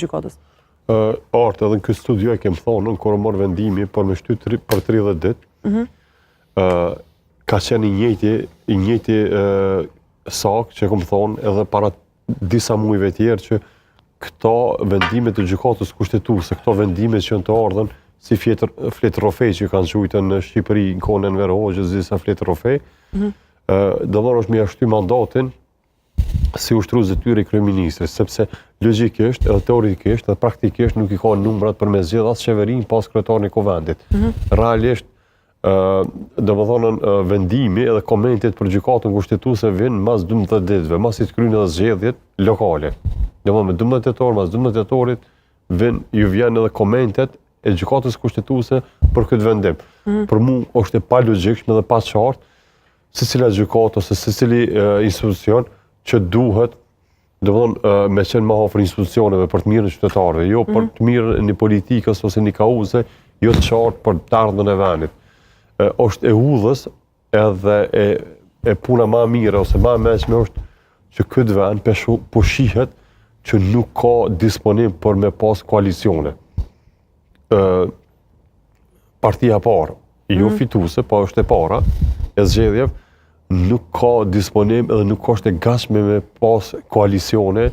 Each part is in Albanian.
gjykatës? Artë edhe në këtë studio e kemë thonë, në kërë morë vendimi për me shty për 30 ditë, ka qenë i njëjti sak që e kemë thonë edhe para disa mujve tjerë që këto vendimet të gjykatës kushtetuese, këto vendimet që në të ardhen si fletë rofej që kanë qujtë në Shqipëri në kohën e Enver Hoxhës, disa fletë rofej, dëmon është me jashty mandatin si ushtrues detyre i kryeministrit, sepse logjikisht, edhe teorikisht, edhe praktikisht nuk i ka numrat për me zgjedh as qeverinë pas kryetarin e kuvendit. Realisht, domethënë vendimi edhe komentet për gjykatën kushtetuese vijnë mas 12 ditëve, mas i të kryen edhe zgjedhjet lokale. Domethënë me 12 tetor, mas 12 tetorit ju vjen edhe komentet e gjykatës kushtetuese për këtë vendim. Për mua është e pa logjikshme dhe pa qartë se cila gjykatë ose se cili institucion që duhet, domethënë me qenë më afër institucioneve për të mirën e qytetarëve, jo për të mirën e politikës ose një kauze, jo të qartë për të ardhmen e vendit. Është e udhës edhe e puna më e mirë ose më e mëshme është që këtë vend po shihet që nuk ka disponim për me pas koalicione. Partia parë, jo fituese, po është e para, e zgjedhjeve, nuk ka disponim edhe nuk është e gatshme me pas koalicione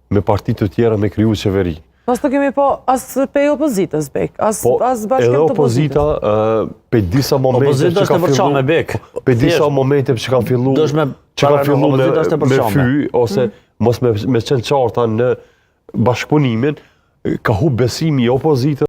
me partitë të tjera me kriju qeveri. Pas të kemi po as pe opozitës, Bek, as bashkim të edhe opozita, pe disa momente që ka fillu, pe disa momente që kanë fillu me fy, ose mos me qenë qarta në bashkëpunimin, ka hu besimi i opozitës